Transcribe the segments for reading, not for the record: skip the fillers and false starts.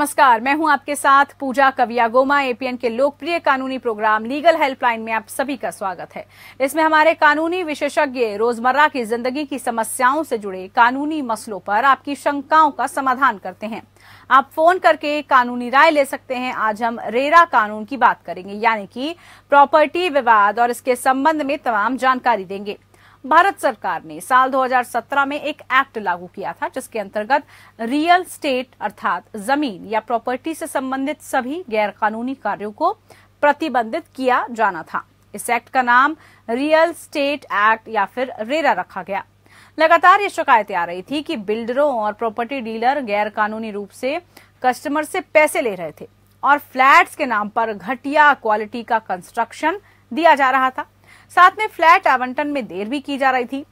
नमस्कार, मैं हूं आपके साथ पूजा कवियागोमा। एपीएन के लोकप्रिय कानूनी प्रोग्राम लीगल हेल्पलाइन में आप सभी का स्वागत है। इसमें हमारे कानूनी विशेषज्ञ रोजमर्रा की जिंदगी की समस्याओं से जुड़े कानूनी मसलों पर आपकी शंकाओं का समाधान करते हैं। आप फोन करके कानूनी राय ले सकते हैं। आज हम रेरा कानून की बात करेंगे, यानी कि प्रॉपर्टी विवाद, और इसके संबंध में तमाम जानकारी देंगे। भारत सरकार ने साल 2017 में एक एक्ट लागू किया था, जिसके अंतर्गत रियल स्टेट अर्थात जमीन या प्रॉपर्टी से संबंधित सभी गैर कानूनी कार्यों को प्रतिबंधित किया जाना था। इस एक्ट का नाम रियल स्टेट एक्ट या फिर रेरा रखा गया। लगातार ये शिकायतें आ रही थी कि बिल्डरों और प्रॉपर्टी डीलर गैर कानूनी रूप से कस्टमर से पैसे ले रहे थे और फ्लैट्स के नाम पर घटिया क्वालिटी का कंस्ट्रक्शन दिया जा रहा था। साथ में फ्लैट आवंटन में देर भी की जा रही थी।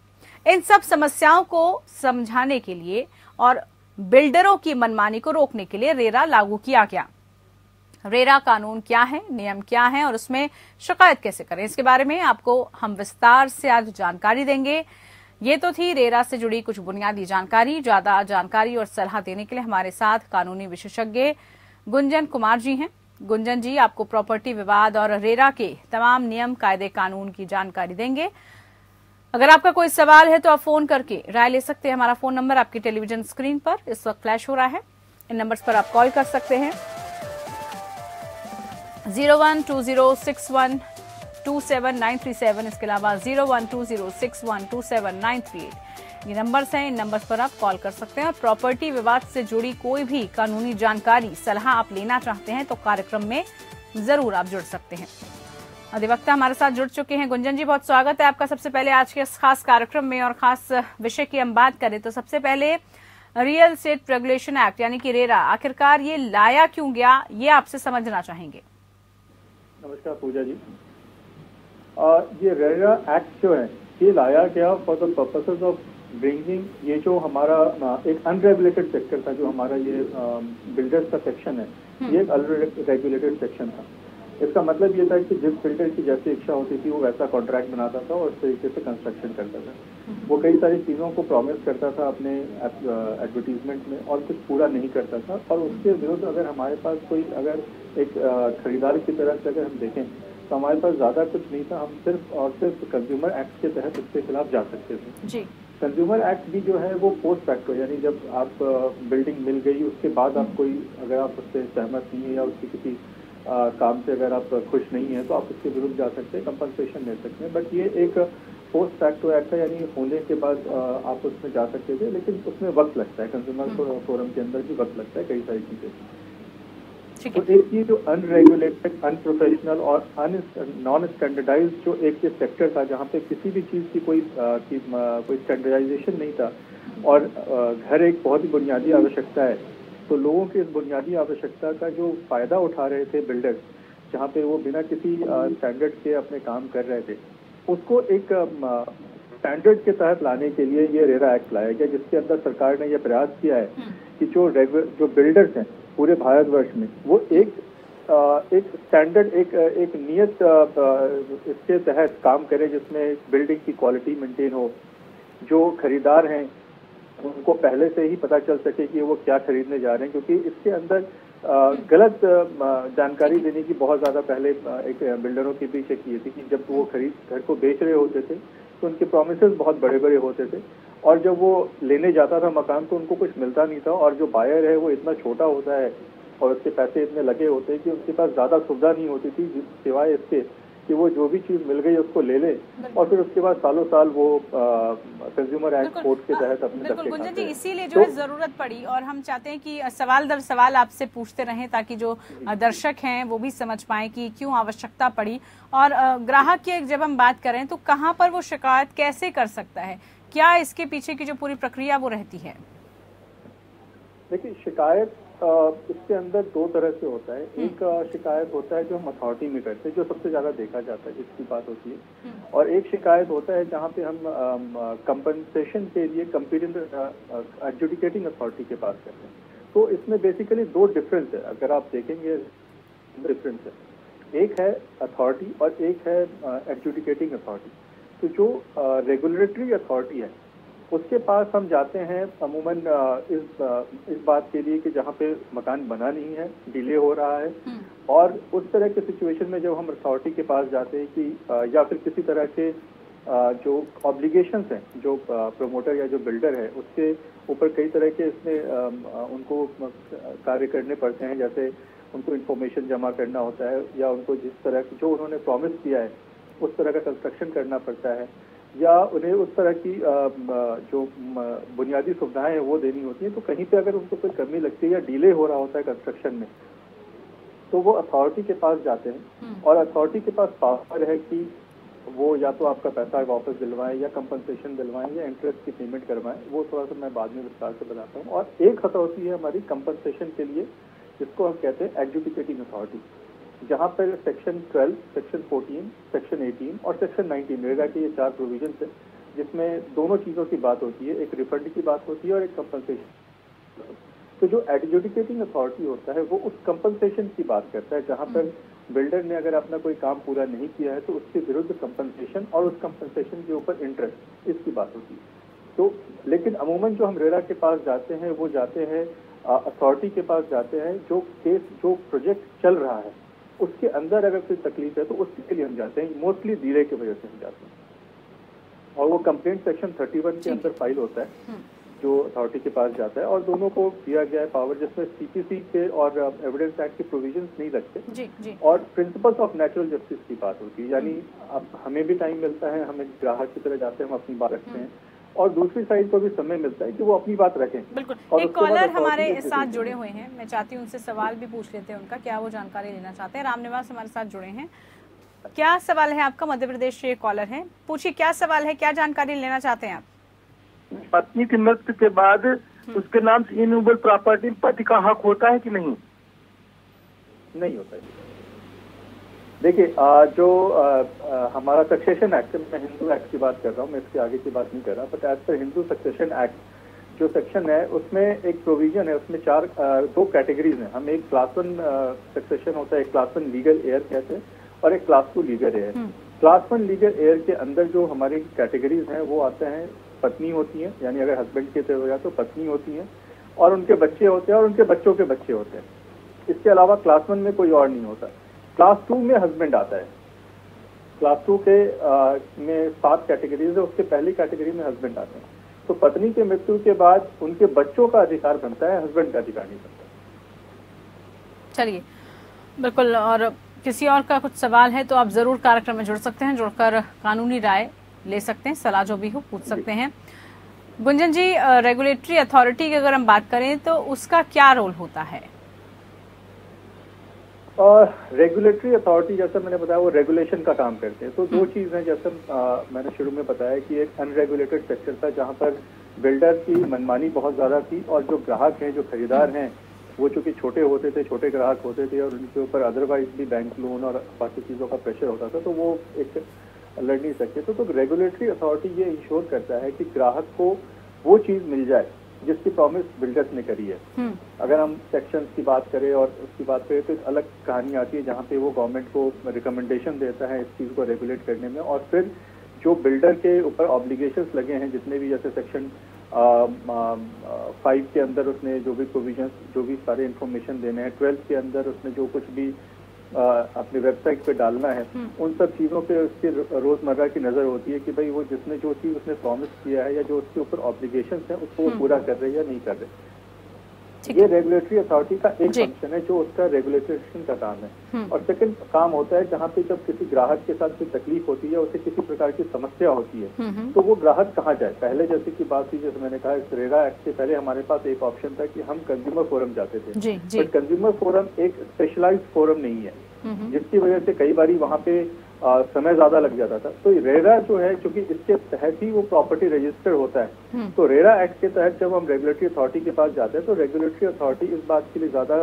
इन सब समस्याओं को समझाने के लिए और बिल्डरों की मनमानी को रोकने के लिए रेरा लागू किया गया। रेरा कानून क्या है, नियम क्या है और उसमें शिकायत कैसे करें, इसके बारे में आपको हम विस्तार से आज जानकारी देंगे। ये तो थी रेरा से जुड़ी कुछ बुनियादी जानकारी। ज्यादा जानकारी और सलाह देने के लिए हमारे साथ कानूनी विशेषज्ञ गुंजन कुमार जी हैं। गुंजन जी आपको प्रॉपर्टी विवाद और रेरा के तमाम नियम, कायदे, कानून की जानकारी देंगे। अगर आपका कोई सवाल है तो आप फोन करके राय ले सकते हैं। हमारा फोन नंबर आपकी टेलीविजन स्क्रीन पर इस वक्त फ्लैश हो रहा है। इन नंबर्स पर आप कॉल कर सकते हैं। 0120612793 इसके अलावा 0120612793 ये नंबर्स हैं। इन नंबर्स पर आप कॉल कर सकते हैं और प्रॉपर्टी विवाद से जुड़ी कोई भी कानूनी जानकारी, सलाह आप लेना चाहते हैं तो कार्यक्रम में जरूर आप जुड़ सकते हैं। अधिवक्ता हमारे साथ जुड़ चुके हैं। गुंजन जी, बहुत स्वागत है आपका सबसे पहले आज के इस खास कार्यक्रम में। और खास विषय की हम बात करें तो सबसे पहले रियल एस्टेट रेगुलेशन एक्ट यानी कि रेरा, आखिरकार ये लाया क्यों गया, ये आपसे समझना चाहेंगे। नमस्कार पूजा जी। ये रेरा एक्ट जो है ये लाया गया for the purposes of bringing, ये जो हमारा एक अनरेगुलेटेड सेक्टर था, जो हमारा ये बिल्डर्स का सेक्शन है, ये एक अनरेगुलेटेड सेक्शन था। इसका मतलब ये था कि जिस बिल्डर की जैसी इच्छा होती थी वो वैसा कॉन्ट्रैक्ट बनाता था और इस तरीके से कंस्ट्रक्शन करता था। वो कई सारी चीज़ों को प्रॉमिस करता था अपने एडवर्टीजमेंट में और कुछ पूरा नहीं करता था। और उसके विरुद्ध अगर हमारे पास कोई, अगर एक खरीदार की तरफ से अगर हम देखें तो हमारे पास ज़्यादा कुछ नहीं था। हम सिर्फ और सिर्फ कंज्यूमर एक्ट के तहत उसके खिलाफ जा सकते थे जी। कंज्यूमर एक्ट भी जो है वो पोस्ट फैक्टो, यानी जब आप बिल्डिंग मिल गई उसके बाद आप कोई, अगर आप उससे सहमत नहीं है या उसकी किसी काम से अगर आप खुश नहीं है तो आप उसके विरुद्ध जा सकते हैं, कंपनसेशन ले सकते हैं। बट ये एक पोस्ट फैक्टो एक्ट है, यानी होने के बाद आप उसमें जा सकते थे, लेकिन उसमें वक्त लगता है। कंज्यूमर फोरम के अंदर भी वक्त लगता है कई सारी चीजें। तो एक ये जो अनरेगुलेटेड, अनप्रोफेशनल और नॉन स्टैंडर्डाइज्ड जो एक ये सेक्टर था, जहाँ पे किसी भी चीज़ की कोई स्टैंडर्डाइजेशन नहीं था और घर एक बहुत ही बुनियादी आवश्यकता है, तो लोगों की इस बुनियादी आवश्यकता का जो फायदा उठा रहे थे बिल्डर्स, जहाँ पे वो बिना किसी स्टैंडर्ड के अपने काम कर रहे थे, उसको एक स्टैंडर्ड के तहत लाने के लिए ये रेरा एक्ट लाया गया, जिसके अंदर सरकार ने यह प्रयास किया है कि जो बिल्डर्स हैं पूरे भारतवर्ष में वो एक स्टैंडर्ड, एक नियत इसके तहत काम करें जिसमें बिल्डिंग की क्वालिटी मेंटेन हो। जो खरीदार हैं उनको पहले से ही पता चल सके कि वो क्या खरीदने जा रहे हैं, क्योंकि इसके अंदर गलत जानकारी देने की बहुत ज़्यादा पहले एक बिल्डरों के पीछे की थी कि जब वो घर को बेच रहे होते थे तो उनके प्रोमिसेस बहुत बड़े बड़े होते थे और जब वो लेने जाता था मकान तो उनको कुछ मिलता नहीं था। और जो बायर है वो इतना छोटा होता है और उसके पैसे इतने लगे होते हैं कि उनके पास ज़्यादा सुविधा नहीं होती थी सिवाय इसके कि वो जो भी चीज़ मिल गई उसको ले ले और फिर उसके बाद सालों साल वो कंज्यूमर एक्ट कोर्ट के तहत अपने बिल्कुल गुंजन जी, इसीलिए जो है जरूरत पड़ी और हम चाहते हैं कि सवाल दर सवाल आपसे पूछते रहें ताकि जो दर्शक हैं वो भी समझ पाए कि क्यों आवश्यकता पड़ी। और ग्राहक की जब हम बात करें तो कहाँ पर वो शिकायत कैसे कर सकता है, क्या इसके पीछे की जो पूरी प्रक्रिया वो रहती है? देखिए, शिकायत इसके अंदर दो तरह से होता है। एक शिकायत होता है जो हम अथॉरिटी में करते हैं, जो सबसे ज्यादा देखा जाता है, जिसकी बात होती है। और एक शिकायत होता है जहाँ पे हम कंपनसेशन के लिए एडजुडिकेटिंग अथॉरिटी के पास करते हैं। तो इसमें बेसिकली दो डिफरेंस है, अगर आप देखेंगे डिफरेंस है। एक है अथॉरिटी और एक है एडजुडिकेटिंग अथॉरिटी। तो जो रेगुलेटरी अथॉरिटी है उसके पास हम जाते हैं अमूमन इस बात के लिए कि जहाँ पे मकान बना नहीं है, डिले हो रहा है, और उस तरह के सिचुएशन में जब हम अथॉरिटी के पास जाते हैं कि या फिर किसी तरह के जो ऑब्लिगेशंस हैं, जो प्रमोटर या जो बिल्डर है उसके ऊपर कई तरह के इसमें उनको कार्य करने पड़ते हैं, जैसे उनको इन्फॉर्मेशन जमा करना होता है, या उनको जिस तरह की जो उन्होंने प्रॉमिस किया है उस तरह का कंस्ट्रक्शन करना पड़ता है, या उन्हें उस तरह की जो बुनियादी सुविधाएं हैं वो देनी होती है। तो कहीं पे अगर उनको कोई कमी लगती है या डिले हो रहा होता है कंस्ट्रक्शन में, तो वो अथॉरिटी के पास जाते हैं, और अथॉरिटी के पास पावर है कि वो या तो आपका पैसा वापस दिलवाएं, या कंपनसेशन दिलवाएं, या इंटरेस्ट की पेमेंट करवाएं। वो थोड़ा सा मैं बाद में विस्तार से बताता हूँ। और एक अथॉरिटी है हमारी कंपनसेशन के लिए, जिसको हम कहते हैं एडजुडिकेटिंग अथॉरिटी, जहाँ पर सेक्शन 12, सेक्शन 14, सेक्शन 18 और सेक्शन 19 रेरा के ये 4 प्रोविजन है, जिसमें दोनों चीज़ों की बात होती है, एक रिफंड की बात होती है और एक कंपनसेशन। तो जो एडजुडिकेटिंग अथॉरिटी होता है वो उस कंपनसेशन की बात करता है, जहाँ पर बिल्डर ने अगर अपना कोई काम पूरा नहीं किया है तो उसके विरुद्ध कंपनसेशन और उस कंपनसेशन के ऊपर इंटरेस्ट, इसकी बात होती है। तो लेकिन अमूमन जो हम रेरा के पास जाते हैं वो जाते हैं अथॉरिटी के पास जाते हैं, जो केस जो प्रोजेक्ट चल रहा है उसके अंदर अगर कोई तकलीफ है तो उसके लिए हम जाते हैं, मोस्टली डिले की वजह से हम जाते हैं, और वो कंप्लेंट सेक्शन 31 के अंदर फाइल होता है जो अथॉरिटी के पास जाता है, और दोनों को दिया गया है पावर, जिसमें सीपीसी के और एविडेंस एक्ट के प्रोविजंस नहीं लगते, और प्रिंसिपल्स ऑफ नेचुरल जस्टिस की बात होती है। यानी अब हमें भी टाइम मिलता है, हमें ग्राहक की तरह जाते हैं, हम अपनी बात रखते हैं, और दूसरी साइड को भी समय मिलता है कि वो अपनी बात रखें। बिल्कुल। एक कॉलर हमारे साथ जुड़े हुए हैं, मैं चाहती हूँ उनसे सवाल भी पूछ लेते हैं उनका, क्या वो जानकारी लेना चाहते हैं। रामनिवास हमारे साथ जुड़े हैं, क्या सवाल है आपका? मध्य प्रदेश से कॉलर है, पूछिए क्या सवाल है, क्या जानकारी लेना चाहते हैं आप? पत्नी की मृत्यु के बाद उसके नाम से इमूवेबल प्रॉपर्टी पति का हक होता है कि नहीं? नहीं होता है। देखिए जो हमारा सक्सेशन एक्ट, मैं हिंदू एक्ट की बात कर रहा हूँ, मैं इसके आगे की बात नहीं कर रहा, but as per Hindu succession act जो सेक्शन है उसमें एक प्रोविजन है, उसमें 2 कैटेगरीज हैं। हम एक क्लास 1 सक्सेशन होता है, एक क्लास 1 लीगल एयर कहते हैं, और एक class 2 legal air. Class 1 legal air के अंदर जो हमारी कैटेगरीज हैं वो आते हैं, पत्नी होती है, यानी अगर हस्बैंड के तरह हो जाए तो पत्नी होती है, और उनके बच्चे होते हैं, और उनके बच्चों के बच्चे होते हैं। इसके अलावा क्लास 1 में कोई और नहीं होता। क्लास 2 में हस्बैंड आता है। क्लास 2 के में 7 कैटेगरीज है, उसके पहली कैटेगरी में हस्बैंड आते हैं। तो पत्नी के मृत्यु के बाद उनके बच्चों का अधिकार बनता है, हस्बैंड का अधिकार नहीं बनता। चलिए, बिल्कुल। और किसी और का कुछ सवाल है तो आप जरूर कार्यक्रम में जुड़ सकते हैं, जुड़कर कानूनी राय ले सकते हैं, सलाह जो भी हो पूछ सकते हैं। गुंजन जी, रेगुलेटरी अथॉरिटी की अगर हम बात करें तो उसका क्या रोल होता है? रेगुलेटरी अथॉरिटी, जैसा मैंने बताया, वो रेगुलेशन का काम करते हैं। तो 2 चीज हैं, जैसे मैंने शुरू में बताया कि एक अनरेगुलेटेड सेक्टर था जहां पर बिल्डर की मनमानी बहुत ज्यादा थी, और जो ग्राहक हैं, जो खरीदार हैं, वो चूंकि छोटे होते थे, छोटे ग्राहक होते थे, और उनके ऊपर अदरवाइज भी बैंक लोन और बाकी चीजों का प्रेशर होता था, तो वो एक लड़ नहीं सकते। तो रेगुलेटरी अथॉरिटी ये इंश्योर करता है कि ग्राहक को वो चीज मिल जाए जिसकी प्रॉमिस बिल्डर्स ने करी है। अगर हम सेक्शंस की बात करें और उसकी बात करें तो अलग कहानी आती है, जहाँ पे वो गवर्नमेंट को रिकमेंडेशन देता है इस चीज को रेगुलेट करने में, और फिर जो बिल्डर के ऊपर ऑब्लिगेशंस लगे हैं जितने भी, जैसे सेक्शन 5 के अंदर उसने जो भी प्रोविजंस, जो भी सारे इन्फॉर्मेशन देने हैं, 12 के अंदर उसने जो कुछ भी अपनी वेबसाइट पे डालना है, उन सब चीजों पे उसकी रोजमर्रा की नजर होती है कि भाई वो जिसने जो चीज उसने प्रॉमिस किया है या जो उसके ऊपर ऑब्लिगेशंस है उसको वो पूरा कर रहे हैं या नहीं कर रहे। ये रेगुलेटरी अथॉरिटी का एक फंक्शन है जो उसका रेगुलेशन का काम है। और सेकंड काम होता है जहाँ पे जब किसी ग्राहक के साथ कोई तकलीफ होती है, उसे किसी प्रकार की समस्या होती है, तो वो ग्राहक कहाँ जाए। पहले जैसे की बात थी, जैसे मैंने कहा, इस रेरा एक्ट से पहले हमारे पास एक ऑप्शन था कि हम कंज्यूमर फोरम जाते थे, बट कंज्यूमर फोरम एक स्पेशलाइज्ड फोरम नहीं है, जिसकी वजह से कई बार वहाँ पे समय ज्यादा लग जाता था। तो रेरा जो है, क्योंकि इसके तहत ही वो प्रॉपर्टी रजिस्टर होता है, तो रेरा एक्ट के तहत जब हम रेगुलेटरी अथॉरिटी के पास जाते हैं तो रेगुलेटरी अथॉरिटी इस बात के लिए ज्यादा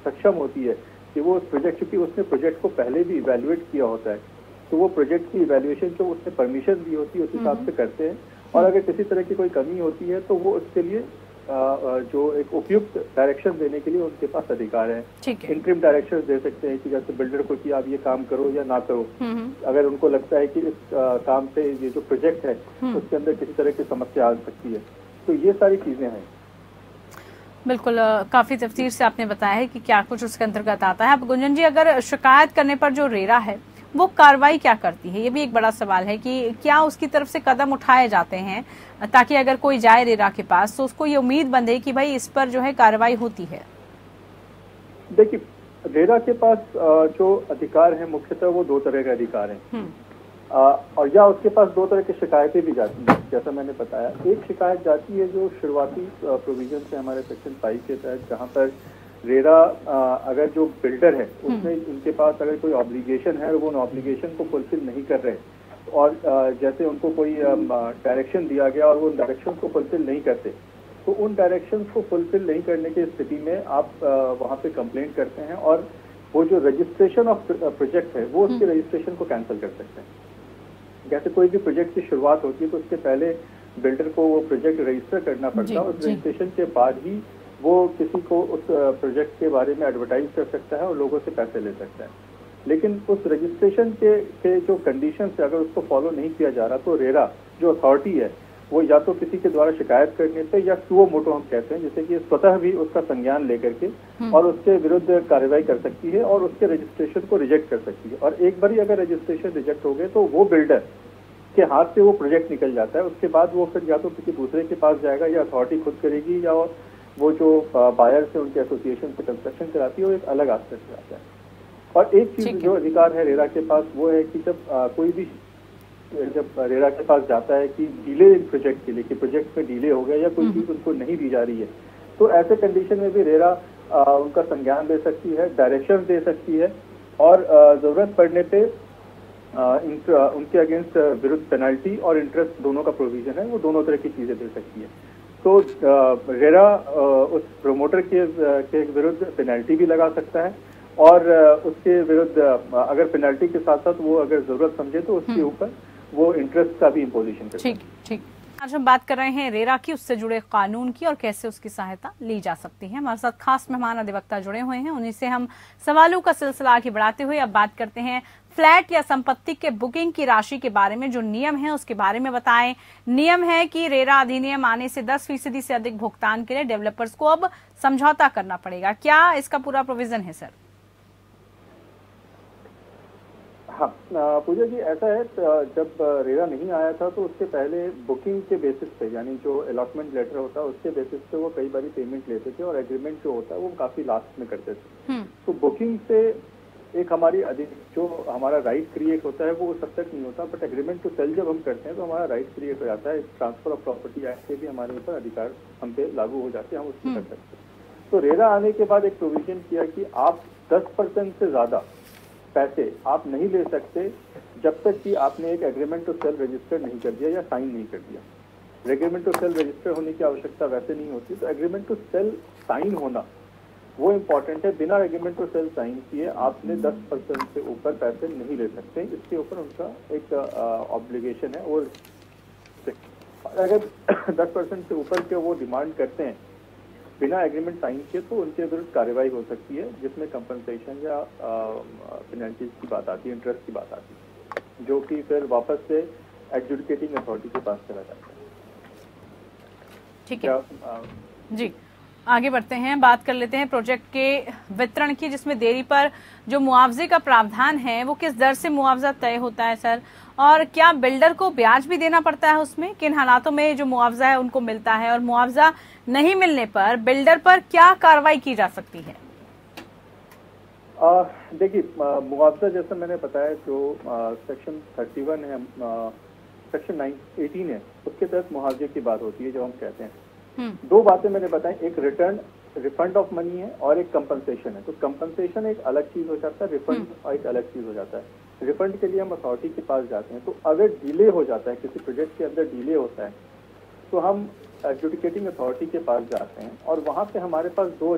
सक्षम होती है कि वो प्रोजेक्ट, क्योंकि उसने प्रोजेक्ट को पहले भी इवेल्युएट किया होता है, तो वो प्रोजेक्ट की इवेल्युएशन जो उसने परमिशन दी होती है उस हिसाब से करते हैं, और अगर किसी तरह की कोई कमी होती है तो वो उसके लिए जो एक उपयुक्त डायरेक्शन देने के लिए उनके पास अधिकार है। इंटरिम डायरेक्शन दे सकते हैं कि जैसे बिल्डर को कि आप ये काम करो या ना करो, अगर उनको लगता है कि इस काम से ये जो प्रोजेक्ट है उसके अंदर किसी तरह की समस्या आ सकती है। तो ये सारी चीजें हैं। बिल्कुल, काफी तफसीर से आपने बताया है कि क्या कुछ उसके अंतर्गत आता है। अब गुंजन जी, अगर शिकायत करने पर जो रेरा है वो कार्रवाई क्या करती है, ये भी एक बड़ा सवाल है कि क्या उसकी तरफ से कदम उठाए जाते हैं ताकि अगर कोई जाए रेरा के पास तो उसको ये उम्मीद बंधे कि भाई इस पर जो है कार्रवाई होती है। देखिए, रेरा के पास जो अधिकार है मुख्यतः वो दो तरह के अधिकार हैं, और या उसके पास दो तरह की शिकायतें भी जाती हैं। जैसा मैंने बताया, एक शिकायत जाती है जो शुरुआती प्रोविजन से हमारे सेक्शन 5 के तहत, जहां पर रेरा अगर जो बिल्डर है उसमें उनके पास अगर कोई ऑब्लिगेशन है और वो उन ऑब्लिगेशन को फुलफिल नहीं कर रहे और जैसे उनको कोई डायरेक्शन दिया गया और वो उन डायरेक्शन को फुलफिल नहीं करते, तो उन डायरेक्शन को फुलफिल नहीं करने की स्थिति में आप वहाँ पे कंप्लेंट करते हैं और वो जो रजिस्ट्रेशन ऑफ प्रोजेक्ट है वो उसके रजिस्ट्रेशन को कैंसिल कर सकते हैं। जैसे कोई भी प्रोजेक्ट की शुरुआत होती है तो उसके पहले बिल्डर को वो प्रोजेक्ट रजिस्टर करना पड़ता है, उस रजिस्ट्रेशन के बाद ही वो किसी को उस प्रोजेक्ट के बारे में एडवर्टाइज कर सकता है और लोगों से पैसे ले सकता है। लेकिन उस रजिस्ट्रेशन के जो कंडीशन है अगर उसको फॉलो नहीं किया जा रहा तो रेरा जो अथॉरिटी है वो या तो किसी के द्वारा शिकायत करने पे या सुओ मोटो हम कहते हैं, जैसे कि स्वतः भी उसका संज्ञान लेकर के और उसके विरुद्ध कार्रवाई कर सकती है और उसके रजिस्ट्रेशन को रिजेक्ट कर सकती है। और एक बार अगर रजिस्ट्रेशन रिजेक्ट हो गए तो वो बिल्डर के हाथ से वो प्रोजेक्ट निकल जाता है। उसके बाद वो फिर या तो किसी दूसरे के पास जाएगा या अथॉरिटी खुद करेगी या वो जो बायर से उनके एसोसिएशन से कंस्ट्रक्शन कराती है वो एक अलग आस्पेक्ट से आता है। और एक चीज जो अधिकार है रेरा के पास वो है कि जब रेरा के पास जाता है कि डिले इन प्रोजेक्ट के लिए, कि प्रोजेक्ट में डिले हो गया या कोई चीज उनको नहीं दी जा रही है, तो ऐसे कंडीशन में भी रेरा उनका संज्ञान दे सकती है, डायरेक्शन दे सकती है और जरूरत पड़ने पे उनके अगेंस्ट विरुद्ध पेनल्टी और इंटरेस्ट दोनों का प्रोविजन है, वो दोनों तरह की चीजें दे सकती है। तो रेरा उस प्रोमोटर के विरुद्ध पेनल्टी भी लगा सकता है और उसके विरुद्ध अगर पेनल्टी के साथ साथ वो अगर जरूरत समझे तो उसके ऊपर वो इंटरेस्ट का भी इम्पोजिशन करता है। ठीक। आज हम बात कर रहे हैं रेरा की, उससे जुड़े कानून की और कैसे उसकी सहायता ली जा सकती है। हमारे साथ खास मेहमान अधिवक्ता जुड़े हुए हैं, उन्हीं से हम सवालों का सिलसिला आगे बढ़ाते हुए अब बात करते हैं फ्लैट या संपत्ति के बुकिंग की राशि के बारे में। जो नियम है उसके बारे में बताएं। नियम है कि रेरा अधिनियम आने से 10% से अधिक भुगतान के लिए डेवलपर्स को अब समझौता करना पड़ेगा। क्या इसका पूरा प्रोविजन है सर? हाँ पूजा जी, ऐसा है, जब रेरा नहीं आया था तो उसके पहले बुकिंग के बेसिस पे, यानी जो अलॉटमेंट लेटर होता है उसके बेसिस पे वो कई बार पेमेंट लेते थे और एग्रीमेंट जो होता है वो काफी लास्ट में करते थे। तो बुकिंग से एक जो हमारा राइट क्रिएट होता है वो उस हद तक नहीं होता, बट एग्रीमेंट टू सेल जब हम करते हैं तो हमारा राइट क्रिएट हो जाता है। ट्रांसफर ऑफ प्रॉपर्टी एक्ट से भी हमारे ऊपर अधिकार हम पे लागू हो जाते हैं, हम उसमें कर सकते हैं। तो रेरा आने के बाद एक प्रोविजन किया कि आप 10% से ज्यादा पैसे आप नहीं ले सकते जब तक कि आपने एक एग्रीमेंट टू सेल रजिस्टर नहीं कर दिया या साइन नहीं कर दिया। एग्रीमेंट टू सेल रजिस्टर होने की आवश्यकता वैसे नहीं होती, तो एग्रीमेंट टू सेल साइन होना वो इम्पोर्टेंट है। बिना एग्रीमेंट टू सेल साइन किए आपने 10% से ऊपर पैसे नहीं ले सकते, इसके ऊपर उनका एक ऑब्लिगेशन है। और अगर 10% से ऊपर के वो डिमांड करते हैं बिना एग्रीमेंट साइन किए तो उनके विरुद्ध कार्रवाई हो सकती है, जिसमें कंपनसेशन या पेनल्टीज की बात आती है, इंटरेस्ट की बात आती है, जो कि फिर वापस से एडजुडिकेटिंग अथॉरिटी के पास चला जाता है। ठीक है जी, आगे बढ़ते हैं, बात कर लेते हैं प्रोजेक्ट के वितरण की, जिसमें देरी पर जो मुआवजे का प्रावधान है वो किस दर से मुआवजा तय होता है सर, और क्या बिल्डर को ब्याज भी देना पड़ता है उसमें, किन हालातों में जो मुआवजा है उनको मिलता है, और मुआवजा नहीं मिलने पर बिल्डर पर क्या कार्रवाई की जा सकती है? देखिए, मुआवजा जैसा मैंने बताया जो सेक्शन 31 है, सेक्शन 18 है, उसके तहत मुआवजे की बात होती है। जो हम कहते हैं दो बातें मैंने बताई, एक रिफंड ऑफ मनी है और एक कंपनसेशन है। तो कंपनसेशन एक अलग चीज हो जाता है, रिफंड एक अलग चीज हो जाता है। रिफंड के लिए हम अथॉरिटी के पास जाते हैं, तो अगर डिले हो जाता है, किसी प्रोजेक्ट के अंदर डिले होता है, तो हम एडजुडिकेटिंग अथॉरिटी के पास जाते हैं और वहां पे हमारे पास दो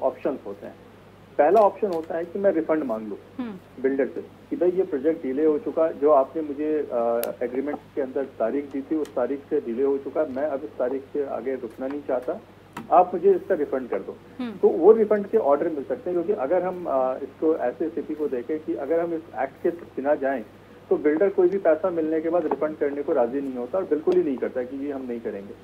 ऑप्शंस होते हैं। पहला ऑप्शन होता है कि मैं रिफंड मांग लूं बिल्डर से कि भाई ये प्रोजेक्ट डिले हो चुका, जो आपने मुझे एग्रीमेंट के अंदर तारीख दी थी उस तारीख से डिले हो चुका, मैं अब इस तारीख से आगे रुकना नहीं चाहता, आप मुझे इसका रिफंड कर दो, तो वो रिफंड के ऑर्डर मिल सकते हैं। क्योंकि अगर हम इसको ऐसे स्थिति को देखें कि अगर हम इस एक्ट के बिना जाएं तो बिल्डर कोई भी पैसा मिलने के बाद रिफंड करने को राजी नहीं होता और बिल्कुल ही नहीं करता कि ये हम नहीं करेंगे।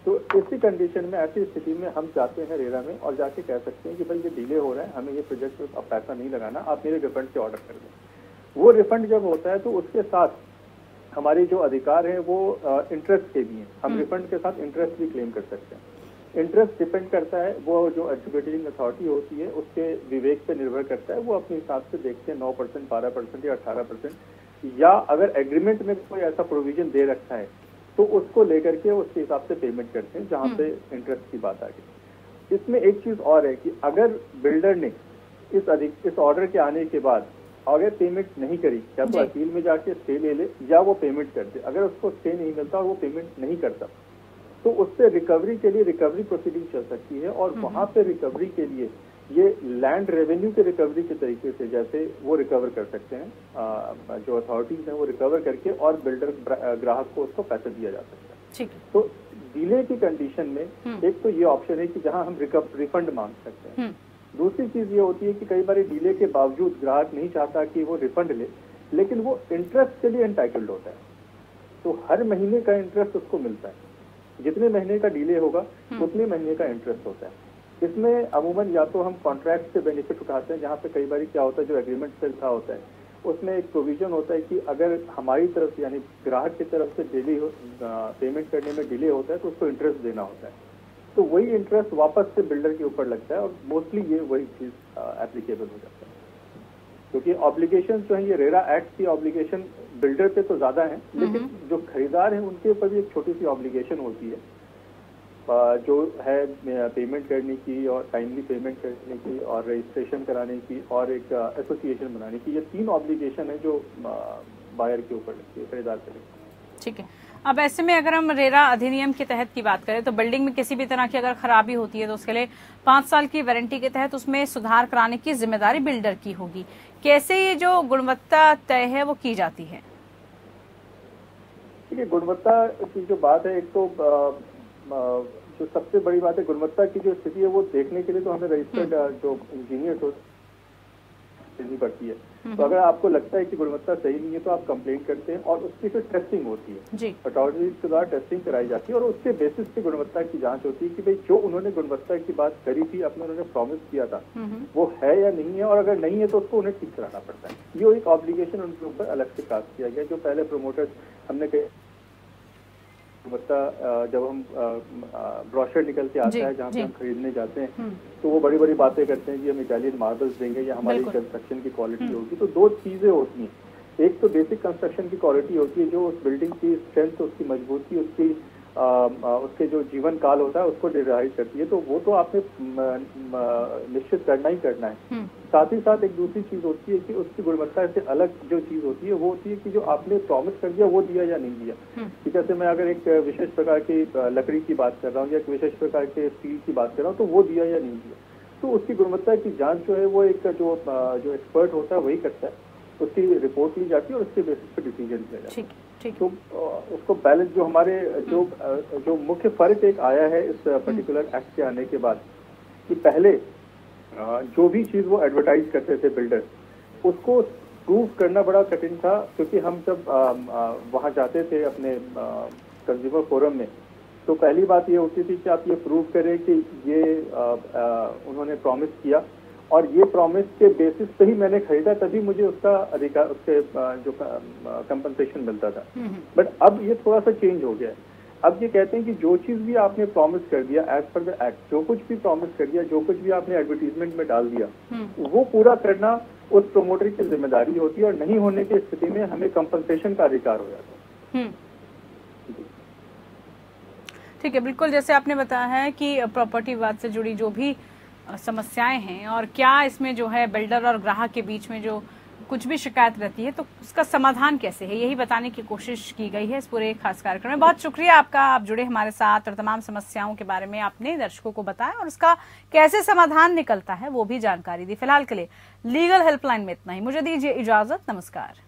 तो इसी कंडीशन में, ऐसी स्थिति में हम जाते हैं रेरा में और जाके कह सकते हैं कि भाई ये डिले हो रहा है, हमें ये प्रोजेक्ट में अब पैसा नहीं लगाना, आप मेरे रिफंड के ऑर्डर कर दें। वो रिफंड जब होता है तो उसके साथ हमारे जो अधिकार हैं वो इंटरेस्ट के भी हैं। हम रिफंड के साथ इंटरेस्ट भी क्लेम कर सकते हैं। इंटरेस्ट डिपेंड करता है, वो जो एडजुडिकेटिंग अथॉरिटी होती है उसके विवेक पे निर्भर करता है। वो अपने हिसाब से देखते हैं 9%, 12% या 18%, या अगर एग्रीमेंट में कोई ऐसा प्रोविजन दे रखा है तो उसको लेकर के उसके हिसाब से पेमेंट करते हैं, जहां पे इंटरेस्ट की बात आ गई। इसमें एक चीज और है कि अगर बिल्डर ने इस ऑर्डर के आने के बाद अगर पेमेंट नहीं करी, या तो अपील में जाके स्टे ले ले या वो पेमेंट कर दे। अगर उसको स्टे नहीं मिलता और वो पेमेंट नहीं करता तो उससे रिकवरी के लिए रिकवरी प्रोसीडिंग चल सकती है। और वहां पे रिकवरी के लिए ये लैंड रेवेन्यू के रिकवरी के तरीके से जैसे वो रिकवर कर सकते हैं, जो अथॉरिटीज हैं वो रिकवर करके, और बिल्डर ग्राहक को उसको पैसा दिया जा सकता है। ठीक है। तो डिले की कंडीशन में एक तो ये ऑप्शन है कि जहां हम रिफंड मांग सकते हैं। दूसरी चीज ये होती है कि कई बार डिले के बावजूद ग्राहक नहीं चाहता कि वो रिफंड ले, लेकिन वो इंटरेस्ट के लिए एंटाइटल्ड होता है। तो हर महीने का इंटरेस्ट उसको मिलता है, जितने महीने का डिले होगा उतने महीने का इंटरेस्ट होता है। इसमें अमूमन या तो हम कॉन्ट्रैक्ट से बेनिफिट उठाते हैं, जहाँ पे कई बार क्या होता है, जो एग्रीमेंट से लिखा होता है उसमें एक प्रोविजन होता है कि अगर हमारी तरफ से यानी ग्राहक की तरफ से पेमेंट करने में डिले होता है तो उसको इंटरेस्ट देना होता है। तो वही इंटरेस्ट वापस से बिल्डर के ऊपर लगता है और मोस्टली ये वही चीज एप्लीकेबल हो जाता है। क्योंकि ऑब्लिगेशन जो है, ये रेरा एक्ट की ऑब्लिगेशन बिल्डर पे तो ज्यादा है, लेकिन जो खरीदार है उनके ऊपर भी एक छोटी सी ऑब्लिगेशन होती है, जो है पेमेंट करने की और टाइमली पेमेंट करने की और रजिस्ट्रेशन कराने की और एक एसोसिएशन बनाने की। ये 3 ऑब्लिगेशन है जो बायर के ऊपर लगती है, खरीदार पे लगती है। ठीक है। अब ऐसे में अगर हम रेरा अधिनियम के तहत की बात करें तो बिल्डिंग में किसी भी तरह की अगर खराबी होती है तो उसके लिए 5 साल की वारंटी के तहत उसमें सुधार कराने की जिम्मेदारी बिल्डर की होगी। कैसे ये जो गुणवत्ता तय है वो की जाती है? ठीक है, गुणवत्ता की जो बात है, एक तो जो सबसे बड़ी बात है गुणवत्ता की जो स्थिति है वो देखने के लिए तो हमें रजिस्टर्ड जो इंजीनियर देनी पड़ती है। तो अगर आपको लगता है कि गुणवत्ता सही नहीं है तो आप कंप्लेंट करते हैं और उसकी फिर टेस्टिंग होती है, अथॉरिटीज के द्वारा टेस्टिंग कराई जाती है और उसके बेसिस पे गुणवत्ता की जांच होती है कि भाई जो उन्होंने गुणवत्ता की बात करी थी, अपने उन्होंने प्रॉमिस किया था, वो है या नहीं है, और अगर नहीं है तो उसको उन्हें ठीक कराना पड़ता है। ये एक ऑब्लिगेशन उनके ऊपर अलग से कास्ट किया गया। जो पहले प्रोमोटर्स हमने कही गुणवत्ता, जब हम ब्रोशर निकल के आता है जहाँ पे हम खरीदने जाते हैं तो वो बड़ी बड़ी बातें करते हैं कि हम इटालियन मार्बल्स देंगे या हमारी कंस्ट्रक्शन की क्वालिटी होगी। तो 2 चीजें होती हैं, एक तो बेसिक कंस्ट्रक्शन की क्वालिटी होती है, जो उस बिल्डिंग की स्ट्रेंथ, उसकी मजबूती, उसके जो जीवन काल होता है उसको डिराइव करती है। तो वो तो आपने निश्चित करना ही करना है। साथ ही साथ एक दूसरी चीज होती है कि उसकी गुणवत्ता से अलग जो चीज होती है वो होती है कि जो आपने प्रॉमिस कर दिया वो दिया या नहीं दिया। कि जैसे मैं अगर एक विशेष प्रकार की लकड़ी की बात कर रहा हूँ या एक विशेष प्रकार के स्टील की बात कर रहा हूँ तो वो दिया या नहीं दिया, तो उसकी गुणवत्ता की जांच जो है वो एक जो एक्सपर्ट होता है वही करता है, उसकी रिपोर्ट ली जाती है और उसके बेसिस पे डिसीजन लिया जाता है। तो उसको बैलेंस जो हमारे जो मुख्य फर्क एक आया है इस पर्टिकुलर एक्ट के आने के बाद कि पहले जो भी चीज वो एडवर्टाइज करते थे बिल्डर, उसको प्रूव करना बड़ा कठिन था। क्योंकि हम जब वहां जाते थे अपने कंज्यूमर फोरम में तो पहली बात ये होती थी कि आप ये प्रूव करें कि ये उन्होंने प्रॉमिस किया और ये प्रॉमिस के बेसिस पे ही मैंने खरीदा, तभी मुझे उसका अधिकार, उसके जो कंपनसेशन मिलता था। बट अब ये थोड़ा सा चेंज हो गया है। अब ये कहते हैं कि जो चीज भी आपने प्रॉमिस कर दिया एज पर द एक्ट, जो कुछ भी प्रॉमिस कर दिया, जो कुछ भी आपने एडवर्टीजमेंट में डाल दिया, वो पूरा करना उस प्रोमोटर की जिम्मेदारी होती है और नहीं होने की स्थिति में हमें कंपनसेशन का अधिकार हो जाता है। ठीक है, बिल्कुल जैसे आपने बताया है कि प्रॉपर्टी विवाद से जुड़ी जो भी समस्याएं हैं और क्या इसमें जो है बिल्डर और ग्राहक के बीच में जो कुछ भी शिकायत रहती है तो उसका समाधान कैसे है, यही बताने की कोशिश की गई है इस पूरे खास कार्यक्रम में। बहुत शुक्रिया आपका, आप जुड़े हमारे साथ और तमाम समस्याओं के बारे में आपने दर्शकों को बताया और उसका कैसे समाधान निकलता है वो भी जानकारी दी। फिलहाल के लिए लीगल हेल्पलाइन में इतना ही, मुझे दीजिए इजाजत, नमस्कार।